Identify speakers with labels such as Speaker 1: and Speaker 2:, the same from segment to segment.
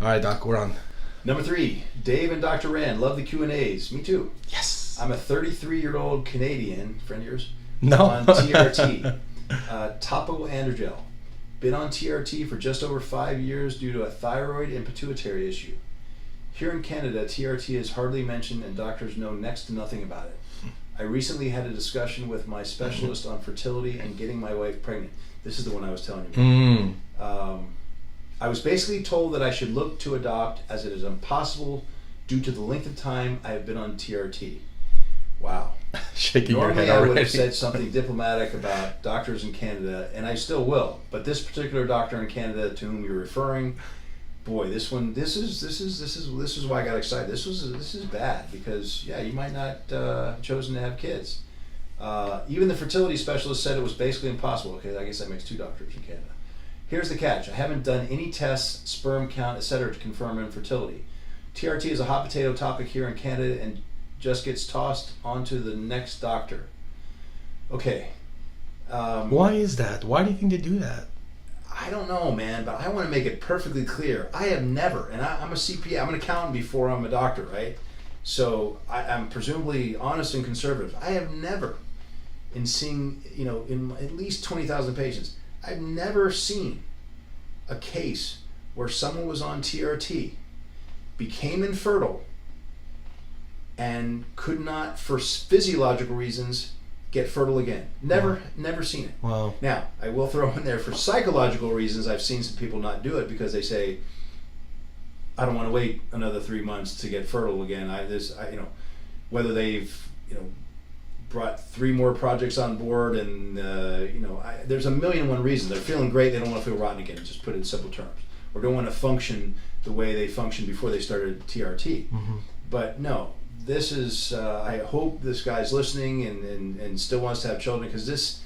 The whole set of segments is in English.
Speaker 1: All right, Doc, we're on.
Speaker 2: Number 3, Dave and Dr. Rand. Love the Q&As. Me too.
Speaker 1: Yes.
Speaker 2: I'm a 33-year-old Canadian, friend of yours,
Speaker 1: No.
Speaker 2: on TRT, topical androgel. Been on TRT for just over 5 years due to a thyroid and pituitary issue. Here in Canada, TRT is hardly mentioned and doctors know next to nothing about it. I recently had a discussion with my specialist on fertility and getting my wife pregnant. This is the one I was telling you about. I was basically told that I should look to adopt as it is impossible due to the length of time I have been on TRT. Wow.
Speaker 1: Shaking
Speaker 2: Normally
Speaker 1: your head
Speaker 2: I would have
Speaker 1: already.
Speaker 2: said something diplomatic about doctors in Canada, and I still will. But this particular doctor in Canada to whom you're referring, boy, this is why I got excited. This is bad because you might not have chosen to have kids. Even the fertility specialist said it was basically impossible. Okay, I guess that makes 2 doctors in Canada. Here's the catch: I haven't done any tests, sperm count, etc. to confirm infertility. TRT is a hot potato topic here in Canada and just gets tossed onto the next doctor. Okay.
Speaker 1: Why is that? Why do you think they do that?
Speaker 2: I don't know, man, but I want to make it perfectly clear. I have never, and I'm a CPA, I'm an accountant before I'm a doctor, right? So I'm presumably honest and conservative. I have never, in seeing, in at least 20,000 patients, I've never seen a case where someone was on TRT, became infertile, and could not, for physiological reasons, get fertile again. Never seen it.
Speaker 1: Wow.
Speaker 2: Now, I will throw in there, for psychological reasons, I've seen some people not do it because they say, I don't want to wait another 3 months to get fertile again. Whether they've, brought 3 more projects on board and, there's a million and one reasons. They're feeling great, they don't want to feel rotten again, just put it in simple terms. Or don't want to function the way they functioned before they started TRT.
Speaker 1: Mm-hmm.
Speaker 2: But no, this is, I hope this guy's listening and still wants to have children, because this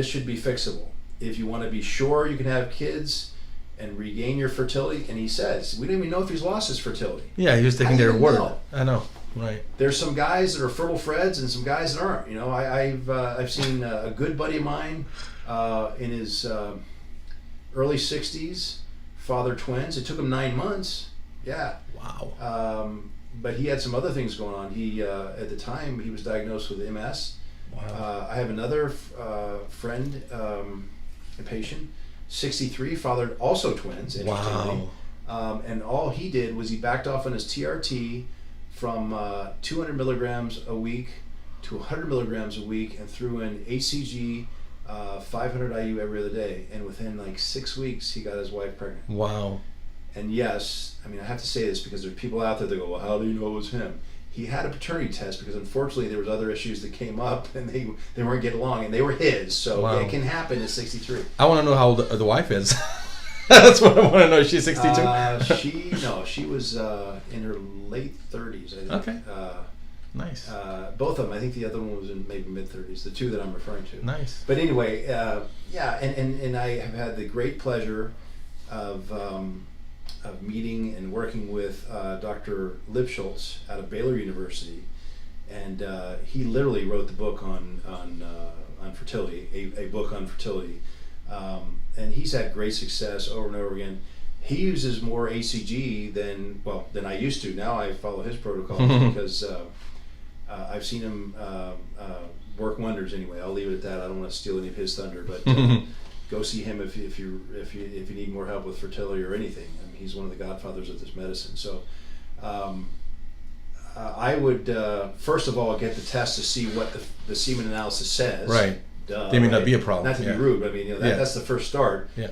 Speaker 2: should be fixable. If you want to be sure you can have kids and regain your fertility, and he says, we don't even know if he's lost his fertility.
Speaker 1: Yeah, he was taking their
Speaker 2: even
Speaker 1: word.
Speaker 2: know?
Speaker 1: I know, right.
Speaker 2: There's some guys that are fertile Freds and some guys that aren't. I've seen a good buddy of mine in his early 60s, father twins. It took him 9 months. Yeah.
Speaker 1: Wow.
Speaker 2: But he had some other things going on. He at the time he was diagnosed with MS.
Speaker 1: Wow.
Speaker 2: I have another friend, a patient, 63, fathered also twins. Interestingly.
Speaker 1: Wow.
Speaker 2: And all he did was he backed off on his TRT from 200 milligrams a week to 100 milligrams a week, and threw in HCG, 500 IU every other day. And within like 6 weeks, he got his wife pregnant.
Speaker 1: Wow.
Speaker 2: And yes, I have to say this because there's people out there that go, well, how do you know it was him? He had a paternity test because unfortunately there was other issues that came up and they weren't getting along, and they were his. So
Speaker 1: Wow.
Speaker 2: it can happen at 63.
Speaker 1: I want to know how old the wife is. That's what I want to know. She's 62?
Speaker 2: She was in her late 30s, I think.
Speaker 1: Okay. Nice.
Speaker 2: Both of them. I think the other one was in maybe mid-30s, the 2 that I'm referring to.
Speaker 1: Nice.
Speaker 2: But anyway, and I have had the great pleasure of meeting and working with Dr. Lipschultz out of Baylor University, and he literally wrote the book on fertility, a book on fertility, and he's had great success over and over again. He uses more ACG than I used to. Now I follow his protocol because I've seen him work wonders. Anyway, I'll leave it at that. I don't want to steal any of his thunder, but. Go see him if you need more help with fertility or anything. He's one of the godfathers of this medicine. So I would first of all get the test to see what the semen analysis says.
Speaker 1: Right.
Speaker 2: Duh,
Speaker 1: They may not
Speaker 2: right?
Speaker 1: be a problem.
Speaker 2: Not to be rude, but that's the first start.
Speaker 1: Yeah.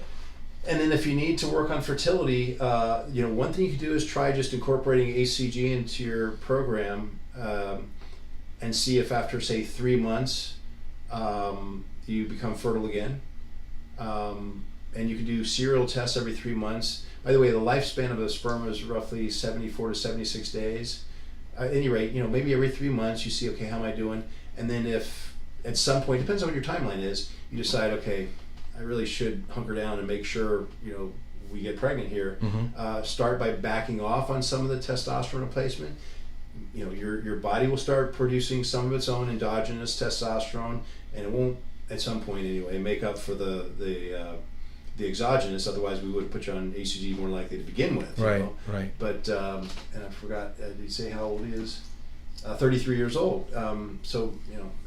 Speaker 2: And then if you need to work on fertility, one thing you can do is try just incorporating HCG into your program, and see if after say 3 months you become fertile again. And you can do serial tests every 3 months. By the way, the lifespan of a sperm is roughly 74 to 76 days. At any rate, maybe every 3 months you see, okay, how am I doing? And then if at some point, depends on what your timeline is, you decide, okay, I really should hunker down and make sure, we get pregnant here.
Speaker 1: Mm-hmm.
Speaker 2: Start by backing off on some of the testosterone replacement. Your body will start producing some of its own endogenous testosterone, and it won't, at some point anyway, make up for the the exogenous. Otherwise, we would have put you on HCG more likely to begin with. You
Speaker 1: Right,
Speaker 2: know?
Speaker 1: right.
Speaker 2: But and I forgot. Did you say how old he is? 33 years old. So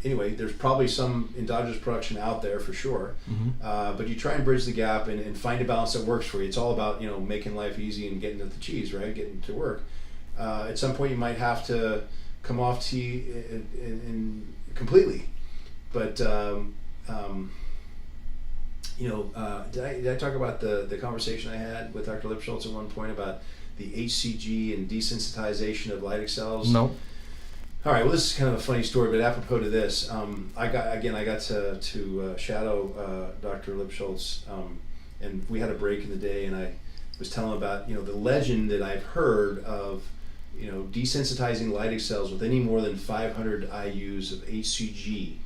Speaker 2: anyway, there's probably some endogenous production out there for sure. But you try and bridge the gap and find a balance that works for you. It's all about making life easy and getting to the cheese, right? Getting to work. At some point, you might have to come off tea in completely. But did I talk about the conversation I had with Dr. Lipschultz at one point about the HCG and desensitization of Leydig cells?
Speaker 1: No.
Speaker 2: All right. Well, this is kind of a funny story, but apropos to this, I got to shadow Dr. Lipschultz, and we had a break in the day, and I was telling him about the legend that I've heard of desensitizing Leydig cells with any more than 500 IUs of HCG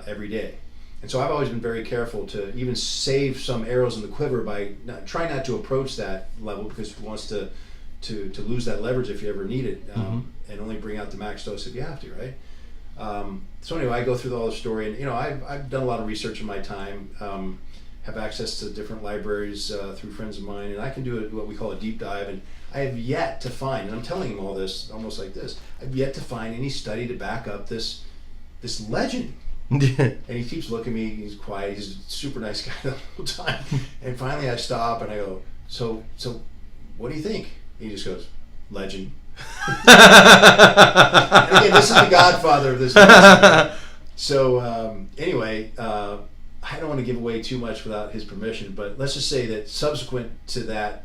Speaker 2: every day. And so I've always been very careful to even save some arrows in the quiver by try not to approach that level, because who wants to lose that leverage if you ever need it, and only bring out the max dose if you have to, right? So anyway, I go through all the story, and I've done a lot of research in my time, have access to different libraries through friends of mine, and I can do what we call a deep dive, and I have yet to find, and I'm telling him all this almost like this, I've yet to find any study to back up this legend. And he keeps looking at me, he's quiet, he's a super nice guy the whole time. And finally I stop and I go, so what do you think? He just goes, legend. And again, this is the godfather of this. So anyway, I don't want to give away too much without his permission, but let's just say that subsequent to that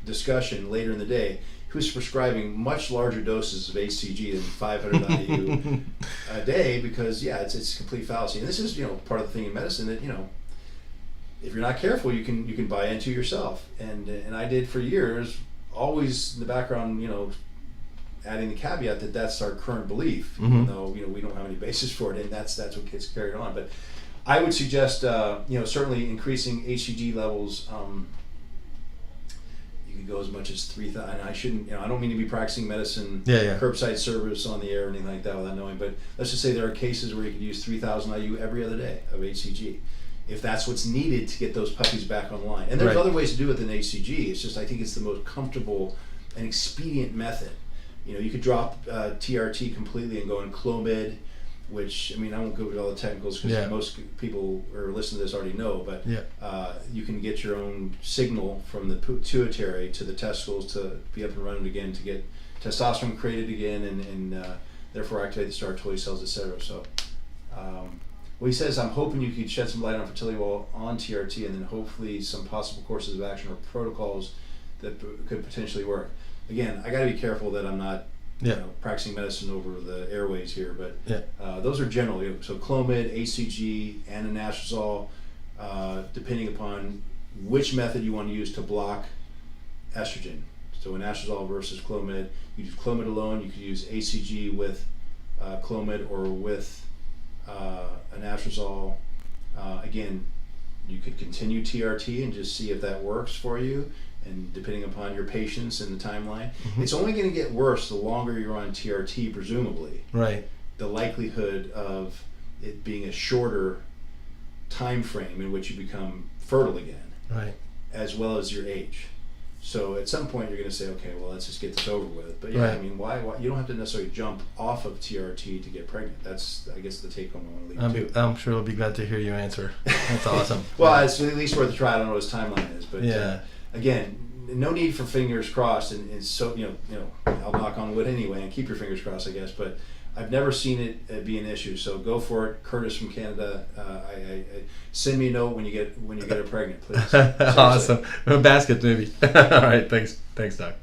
Speaker 2: discussion later in the day, he was prescribing much larger doses of HCG than 500 IU a day, because it's complete fallacy. And this is part of the thing in medicine that if you're not careful, you can buy into yourself. And I did for years, always in the background, adding the caveat that that's our current belief, even though we don't have any basis for it, and that's what gets carried on. But I would suggest certainly increasing HCG levels. You could go as much as 3,000. I shouldn't, I don't mean to be practicing medicine, curbside service on the air or anything like that without knowing. But let's just say there are cases where you could use 3,000 IU every other day of HCG, if that's what's needed to get those puppies back online. And there's other ways to do it than HCG. It's just I think it's the most comfortable and expedient method. You could drop TRT completely and go in Clomid, which I won't go into all the technicals because most people who are listening to this already know, but you can get your own signal from the pituitary to the testicles to be up and running again, to get testosterone created again, and therefore activate the star Toy cells, etc. So he says, I'm hoping you could shed some light on fertility while on TRT, and then hopefully some possible courses of action or protocols that could potentially work. Again, I got to be careful that I'm not practicing medicine over the airways here, but those are general. So Clomid, HCG, and anastrozole, depending upon which method you want to use to block estrogen. So anastrozole versus Clomid. You use Clomid alone. You could use HCG with Clomid or with anastrozole. Again, you could continue TRT and just see if that works for you. And depending upon your patience and the timeline, it's only going to get worse the longer you're on TRT, presumably.
Speaker 1: Right.
Speaker 2: The likelihood of it being a shorter time frame in which you become fertile again.
Speaker 1: Right.
Speaker 2: As well as your age. So at some point you're going to say, okay, well, let's just get this over with. But why you don't have to necessarily jump off of TRT to get pregnant. That's, I guess, the take home I want to leave too.
Speaker 1: I'm sure he'll be glad to hear your answer. That's awesome.
Speaker 2: Well, it's at least worth a try. I don't know what his timeline is, but again, no need for fingers crossed, and so I'll knock on wood anyway and keep your fingers crossed, I guess. But I've never seen it be an issue, so go for it. Curtis from Canada, I send me a note when you get her pregnant, please.
Speaker 1: Awesome. A basket maybe. All right, thanks, Doc.